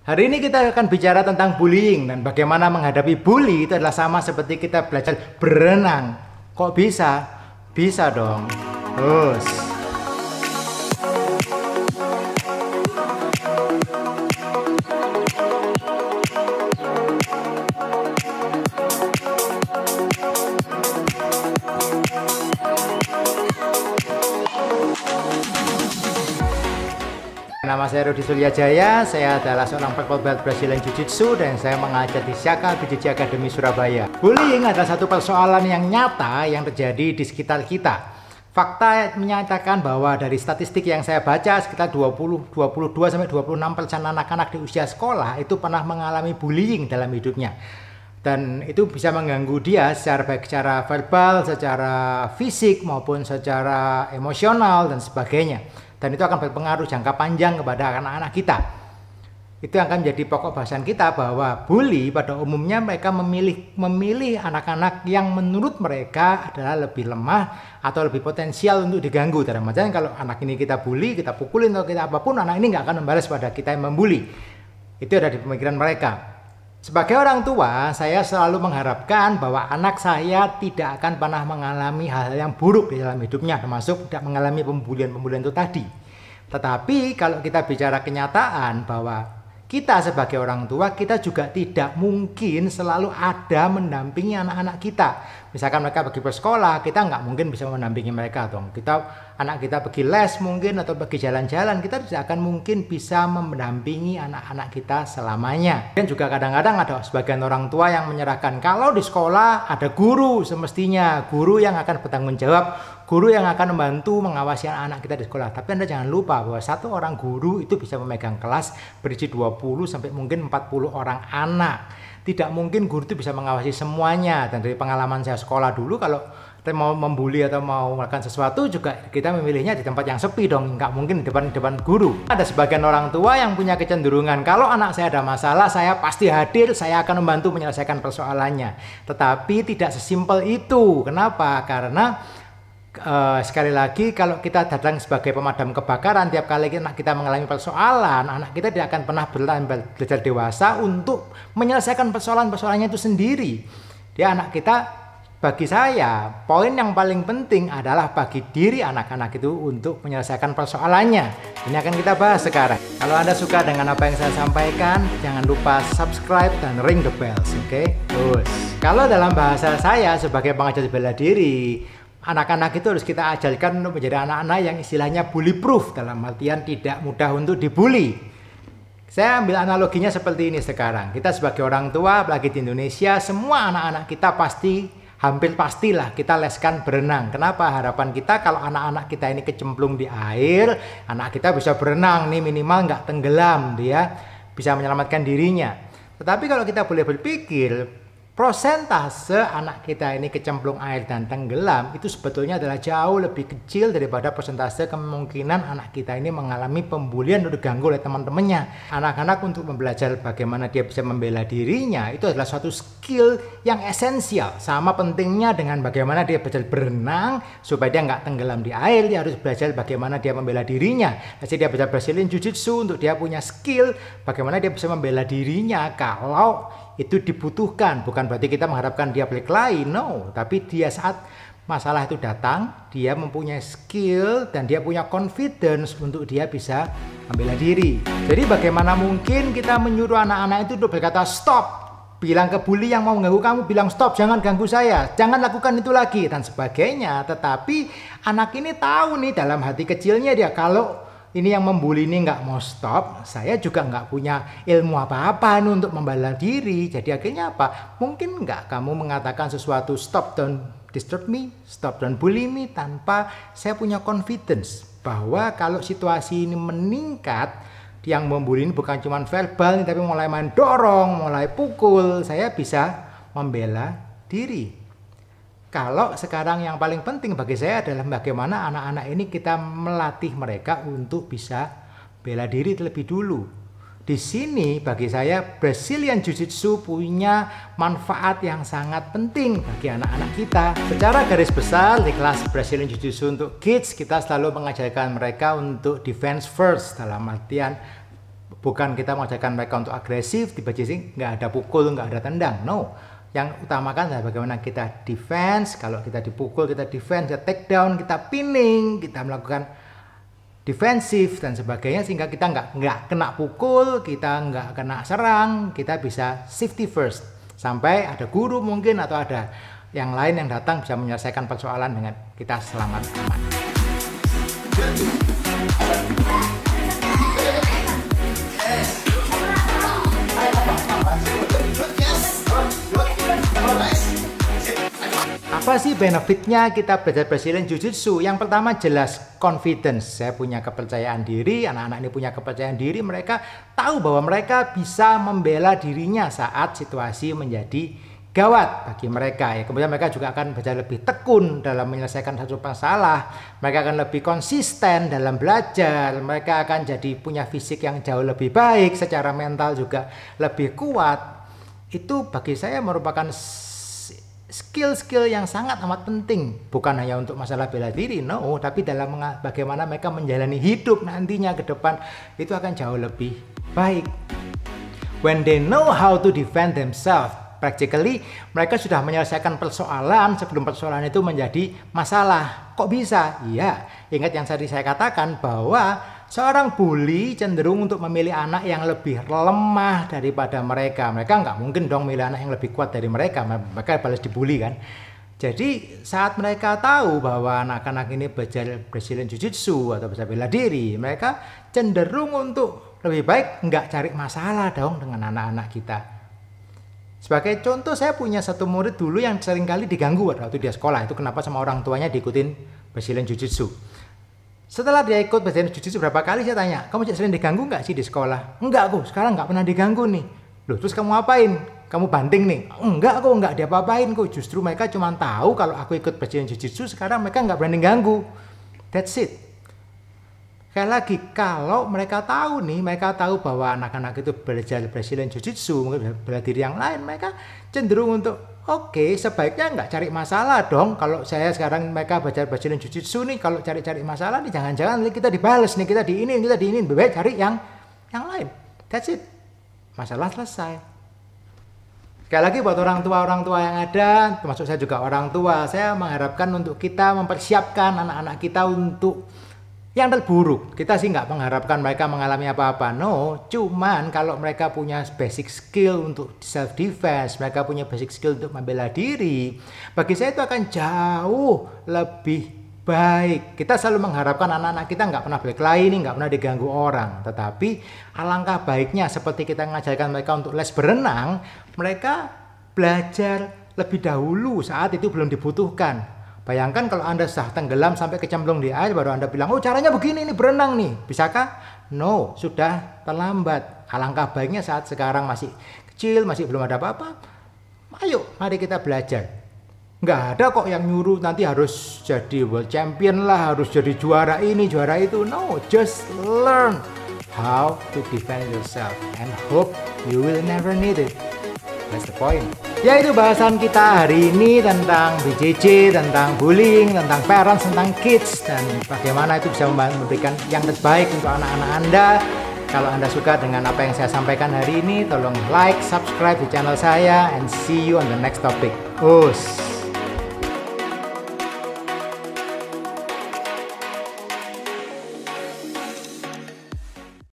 Hari ini kita akan bicara tentang bullying dan bagaimana menghadapi bully itu adalah sama seperti kita belajar berenang. Kok bisa? Bisa dong. Terus. Nama saya Rudi Sulyajaya, saya adalah seorang purple belt Brazilian Jiu-Jitsu dan saya mengajar di Shaka BJJ Academy Surabaya. Bullying adalah satu persoalan yang nyata yang terjadi di sekitar kita. Fakta menyatakan bahwa dari statistik yang saya baca sekitar 22-26% anak-anak di usia sekolah itu pernah mengalami bullying dalam hidupnya. Dan itu bisa mengganggu dia baik secara verbal, secara fisik maupun secara emosional dan sebagainya. Dan itu akan berpengaruh jangka panjang kepada anak-anak kita. Itu akan menjadi pokok bahasan kita bahwa bully pada umumnya mereka memilih anak-anak yang menurut mereka adalah lebih lemah atau lebih potensial untuk diganggu. Dalam artian kalau anak ini kita bully, kita pukulin atau kita apapun, anak ini nggak akan membalas pada kita yang membuli. Itu ada di pemikiran mereka. Sebagai orang tua, saya selalu mengharapkan bahwa anak saya tidak akan pernah mengalami hal-hal yang buruk di dalam hidupnya, termasuk tidak mengalami pembulian-pembulian itu tadi. Tetapi kalau kita bicara kenyataan bahwa kita sebagai orang tua, kita juga tidak mungkin selalu ada mendampingi anak-anak kita. Misalkan mereka pergi bersekolah, kita nggak mungkin bisa mendampingi mereka dong. Anak kita pergi les mungkin atau pergi jalan-jalan, kita tidak akan mungkin bisa mendampingi anak-anak kita selamanya. Dan juga kadang-kadang ada sebagian orang tua yang menyerahkan kalau di sekolah ada guru, semestinya guru yang akan bertanggung jawab, guru yang akan membantu mengawasi anak-anak kita di sekolah. Tapi Anda jangan lupa bahwa satu orang guru itu bisa memegang kelas berisi 20 sampai mungkin 40 orang anak. Tidak mungkin guru itu bisa mengawasi semuanya. Dan dari pengalaman saya sekolah dulu, kalau kita mau membuli atau mau melakukan sesuatu juga kita memilihnya di tempat yang sepi dong. Nggak mungkin di depan guru. Ada sebagian orang tua yang punya kecenderungan kalau anak saya ada masalah, saya pasti hadir, saya akan membantu menyelesaikan persoalannya. Tetapi tidak sesimpel itu. Kenapa? Karena sekali lagi kalau kita datang sebagai pemadam kebakaran, tiap kali anak kita mengalami persoalan, anak kita tidak akan pernah belajar dewasa untuk menyelesaikan persoalan-persoalannya itu sendiri. Dia anak kita, bagi saya, poin yang paling penting adalah bagi diri anak-anak itu untuk menyelesaikan persoalannya. Ini akan kita bahas sekarang. Kalau Anda suka dengan apa yang saya sampaikan, jangan lupa subscribe dan ring the bells, oke? Terus, kalau dalam bahasa saya sebagai pengajar bela diri, anak-anak itu harus kita ajarkan untuk menjadi anak-anak yang istilahnya bully proof, dalam artian tidak mudah untuk dibully. Saya ambil analoginya seperti ini sekarang. Kita sebagai orang tua, apalagi di Indonesia, semua anak-anak kita hampir pastilah kita leskan berenang. Kenapa? Harapan kita kalau anak-anak kita ini kecemplung di air, anak kita bisa berenang nih, minimal nggak tenggelam, dia bisa menyelamatkan dirinya. Tetapi kalau kita boleh berpikir, prosentase anak kita ini kecemplung air dan tenggelam itu sebetulnya adalah jauh lebih kecil daripada persentase kemungkinan anak kita ini mengalami pembulian atau diganggu oleh teman-temannya. Anak-anak untuk belajar bagaimana dia bisa membela dirinya itu adalah suatu skill yang esensial. Sama pentingnya dengan bagaimana dia belajar berenang supaya dia nggak tenggelam di air, dia harus belajar bagaimana dia membela dirinya. Jadi dia belajar Brazilian Jiu-Jitsu untuk dia punya skill bagaimana dia bisa membela dirinya kalau itu dibutuhkan. Bukan berarti kita mengharapkan dia berkelahi, no. Tapi dia saat masalah itu datang, dia mempunyai skill dan dia punya confidence untuk dia bisa membela diri. Jadi bagaimana mungkin kita menyuruh anak-anak itu untuk berkata stop, bilang ke bully yang mau mengganggu kamu, bilang stop, jangan ganggu saya, jangan lakukan itu lagi dan sebagainya. Tetapi anak ini tahu nih dalam hati kecilnya dia, kalau ini yang membuli ini nggak mau stop, saya juga nggak punya ilmu apa-apa untuk membela diri. Jadi akhirnya apa? Mungkin nggak kamu mengatakan sesuatu stop don't disturb me, stop don't bully me, tanpa saya punya confidence bahwa kalau situasi ini meningkat, yang membuli ini bukan cuma verbal tapi mulai main dorong, mulai pukul, saya bisa membela diri. Kalau sekarang yang paling penting bagi saya adalah bagaimana anak-anak ini kita melatih mereka untuk bisa bela diri terlebih dulu. Di sini bagi saya Brazilian Jiu-Jitsu punya manfaat yang sangat penting bagi anak-anak kita. Secara garis besar di kelas Brazilian Jiu-Jitsu untuk kids kita selalu mengajarkan mereka untuk defense first, dalam artian Bukan kita mengajarkan mereka untuk agresif, di bajing nggak ada pukul, nggak ada tendang. No. Yang utamakan adalah bagaimana kita defense. Kalau kita dipukul, kita defense, kita take down, kita pinning, kita melakukan defensif dan sebagainya, sehingga kita nggak kena pukul, kita nggak kena serang, kita bisa safety first. Sampai ada guru mungkin atau ada yang lain yang datang bisa menyelesaikan persoalan dengan kita selamat aman. Apa sih benefitnya kita belajar Brazilian Jiu-Jitsu? Yang pertama jelas confidence. Saya punya kepercayaan diri, anak-anak ini punya kepercayaan diri. Mereka tahu bahwa mereka bisa membela dirinya saat situasi menjadi gawat bagi mereka. Ya, kemudian mereka juga akan belajar lebih tekun dalam menyelesaikan satu masalah. Mereka akan lebih konsisten dalam belajar. Mereka akan jadi punya fisik yang jauh lebih baik, secara mental juga lebih kuat. Itu bagi saya merupakan skill-skill yang sangat amat penting, bukan hanya untuk masalah bela diri, no, tapi dalam bagaimana mereka menjalani hidup nantinya ke depan itu akan jauh lebih baik. When they know how to defend themselves, practically mereka sudah menyelesaikan persoalan sebelum persoalan itu menjadi masalah. Kok bisa? Iya, ingat yang tadi saya katakan bahwa seorang bully cenderung untuk memilih anak yang lebih lemah daripada mereka. Mereka nggak mungkin dong milih anak yang lebih kuat dari mereka. Mereka balas dibully kan. Jadi saat mereka tahu bahwa anak-anak ini belajar Brazilian Jiu-Jitsu atau belajar bela diri, mereka cenderung untuk lebih baik nggak cari masalah dong dengan anak-anak kita. Sebagai contoh, saya punya satu murid dulu yang seringkali diganggu waktu dia sekolah. Itu kenapa sama orang tuanya diikutin Brazilian Jiu-Jitsu. Setelah dia ikut Brazilian Jiu-Jitsu berapa kali saya tanya, kamu sering diganggu nggak sih di sekolah? Enggak kok, sekarang nggak pernah diganggu nih. Loh, terus kamu apain? Kamu banting nih? Enggak kok, nggak diapa-apain kok. Justru mereka cuma tahu kalau aku ikut Brazilian Jiu-Jitsu, sekarang mereka nggak berani ganggu. That's it. Sekali lagi, kalau mereka tahu nih, mereka tahu bahwa anak-anak itu belajar Brazilian Jiu-Jitsu, mungkin bela diri yang lain, mereka cenderung untuk oke, sebaiknya nggak cari masalah dong. Kalau saya sekarang mereka belajar Brazilian Jiu-Jitsu nih, kalau cari-cari masalah nih, jangan-jangan kita dibales nih, kita diinin, lebih baik cari yang lain. That's it. Masalah selesai. Sekali lagi buat orang tua yang ada, termasuk saya juga orang tua, saya mengharapkan untuk kita mempersiapkan anak-anak kita untuk yang terburuk. Kita sih nggak mengharapkan mereka mengalami apa-apa, no. Cuman kalau mereka punya basic skill untuk self defense, mereka punya basic skill untuk membela diri, bagi saya itu akan jauh lebih baik. Kita selalu mengharapkan anak-anak kita nggak pernah berkelahi, nggak pernah diganggu orang. Tetapi alangkah baiknya seperti kita mengajarkan mereka untuk les berenang, mereka belajar lebih dahulu saat itu belum dibutuhkan. Bayangkan kalau Anda sudah tenggelam sampai kecemplung di air, baru Anda bilang, oh caranya begini nih, berenang nih. Bisakah? No, sudah terlambat. Alangkah baiknya saat sekarang masih kecil, masih belum ada apa-apa. Ayo, mari kita belajar. Nggak ada kok yang nyuruh nanti harus jadi world champion lah, harus jadi juara ini, juara itu. No, just learn how to defend yourself and hope you will never need it. That's the point. Ya, itu bahasan kita hari ini tentang BJJ, tentang bullying, tentang parents, tentang kids, dan bagaimana itu bisa memberikan yang terbaik untuk anak-anak Anda. Kalau Anda suka dengan apa yang saya sampaikan hari ini, tolong like, subscribe di channel saya, and see you on the next topic. Us.